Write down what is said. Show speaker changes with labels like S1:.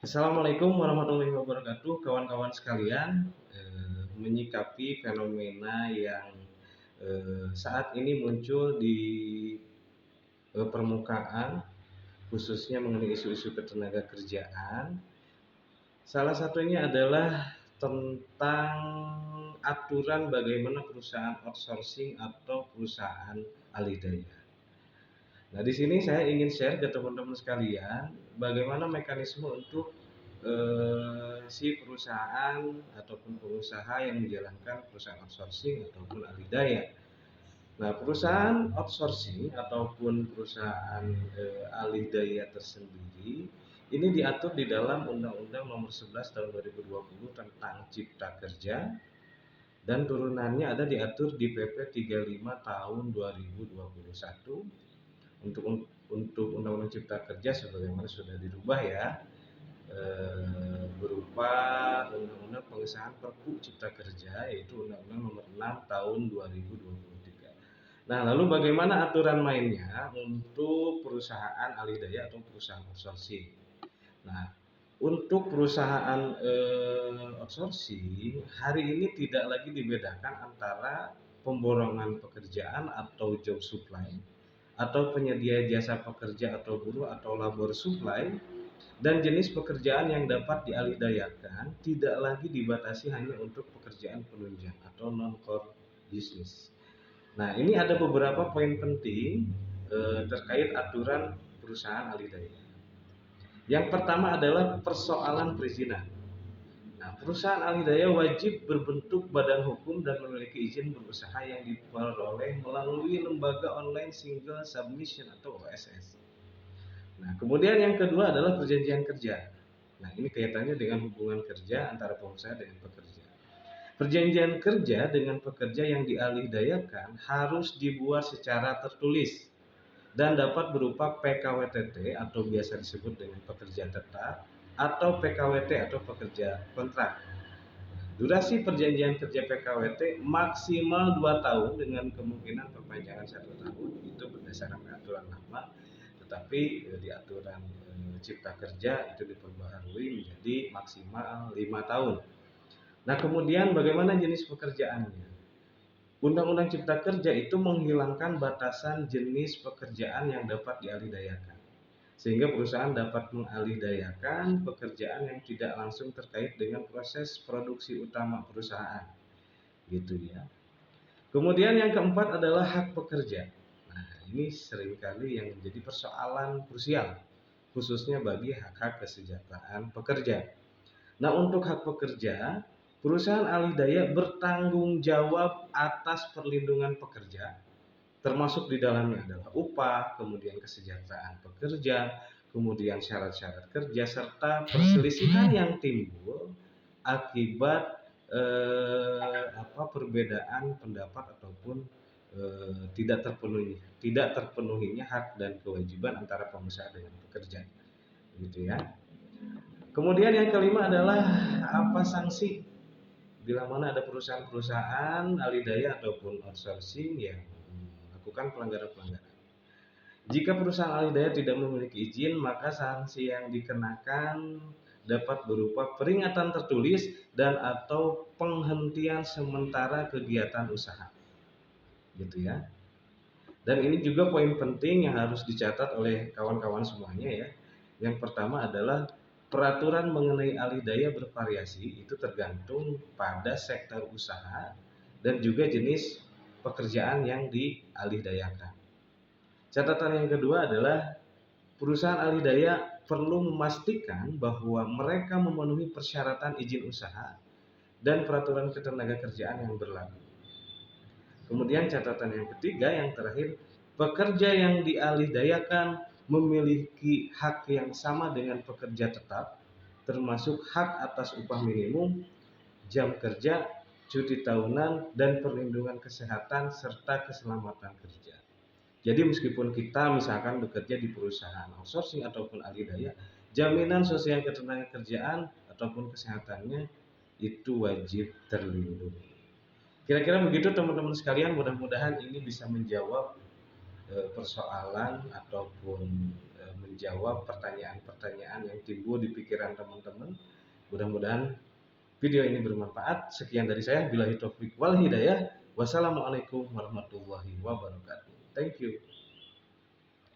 S1: Assalamualaikum warahmatullahi wabarakatuh, kawan-kawan sekalian. Menyikapi fenomena yang saat ini muncul di permukaan, khususnya mengenai isu-isu ketenagakerjaan. Salah satunya adalah tentang aturan bagaimana perusahaan outsourcing atau perusahaan alih daya. Nah, di sini saya ingin share ke teman-teman sekalian bagaimana mekanisme untuk si perusahaan ataupun pengusaha yang menjalankan perusahaan outsourcing ataupun alih daya. Nah, perusahaan outsourcing ataupun perusahaan alih daya tersendiri ini diatur di dalam Undang-Undang Nomor 11 Tahun 2020 tentang Cipta Kerja, dan turunannya ada diatur di PP 35 Tahun 2021. Untuk Undang-Undang Cipta Kerja sebagaimana sudah dirubah ya, berupa Undang-Undang Pengesahan Perpu Cipta Kerja, yaitu Undang-Undang Nomor 6 Tahun 2023. Nah, lalu bagaimana aturan mainnya untuk perusahaan alih daya atau perusahaan outsourcing? Nah, untuk perusahaan outsourcing hari ini tidak lagi dibedakan antara pemborongan pekerjaan atau job supply, atau penyedia jasa pekerja atau buruh atau labor supply, dan jenis pekerjaan yang dapat dialihdayakan tidak lagi dibatasi hanya untuk pekerjaan penunjang atau non-core business. Nah, ini ada beberapa poin penting terkait aturan perusahaan alih daya. Yang pertama adalah persoalan perizinan. Nah, perusahaan alih daya wajib berbentuk badan hukum dan memiliki izin berusaha yang diperoleh melalui lembaga online single submission atau OSS. Nah, kemudian yang kedua adalah perjanjian kerja. Nah, ini kaitannya dengan hubungan kerja antara pengusaha dengan pekerja. Perjanjian kerja dengan pekerja yang dialihdayakan harus dibuat secara tertulis dan dapat berupa PKWTT atau biasa disebut dengan pekerja tetap, atau PKWT atau pekerja kontrak. Durasi perjanjian kerja PKWT maksimal 2 tahun dengan kemungkinan perpanjangan 1 tahun. Itu berdasarkan aturan lama, tetapi di aturan Cipta Kerja itu diperbaharui menjadi maksimal 5 tahun. Nah, kemudian bagaimana jenis pekerjaannya? Undang-Undang Cipta Kerja itu menghilangkan batasan jenis pekerjaan yang dapat dialihdayakan, sehingga perusahaan dapat mengalihdayakan pekerjaan yang tidak langsung terkait dengan proses produksi utama perusahaan, gitu ya. Kemudian yang keempat adalah hak pekerja. Nah, ini seringkali yang menjadi persoalan krusial, khususnya bagi hak-hak kesejahteraan pekerja. Nah, untuk hak pekerja, perusahaan alih daya bertanggung jawab atas perlindungan pekerja, termasuk di dalamnya adalah upah, kemudian kesejahteraan pekerja, kemudian syarat-syarat kerja, serta perselisihan yang timbul akibat perbedaan pendapat ataupun tidak terpenuhinya hak dan kewajiban antara pengusaha dengan pekerja, gitu ya. Kemudian yang kelima adalah apa sanksi bila mana ada perusahaan-perusahaan alih daya ataupun outsourcing yang melakukan pelanggaran-pelanggaran. Jika perusahaan alih daya tidak memiliki izin, maka sanksi yang dikenakan dapat berupa peringatan tertulis dan atau penghentian sementara kegiatan usaha, gitu ya. Dan ini juga poin penting yang harus dicatat oleh kawan-kawan semuanya ya. Yang pertama adalah peraturan mengenai alih daya bervariasi, itu tergantung pada sektor usaha dan juga jenis pekerjaan yang dialihdayakan. Catatan yang kedua adalah perusahaan alih daya perlu memastikan bahwa mereka memenuhi persyaratan izin usaha dan peraturan ketenagakerjaan yang berlaku. Kemudian catatan yang ketiga, yang terakhir, pekerja yang dialihdayakan memiliki hak yang sama dengan pekerja tetap, termasuk hak atas upah minimum, jam kerja, cuti tahunan, dan perlindungan kesehatan serta keselamatan kerja. Jadi meskipun kita misalkan bekerja di perusahaan outsourcing ataupun alih daya, jaminan sosial ketenagakerjaan ataupun kesehatannya itu wajib terlindungi. Kira-kira begitu teman-teman sekalian, mudah-mudahan ini bisa menjawab persoalan ataupun menjawab pertanyaan-pertanyaan yang timbul di pikiran teman-teman. Mudah-mudahan video ini bermanfaat. Sekian dari saya. Billahi taufik wal hidayah. Wassalamualaikum warahmatullahi wabarakatuh. Thank you.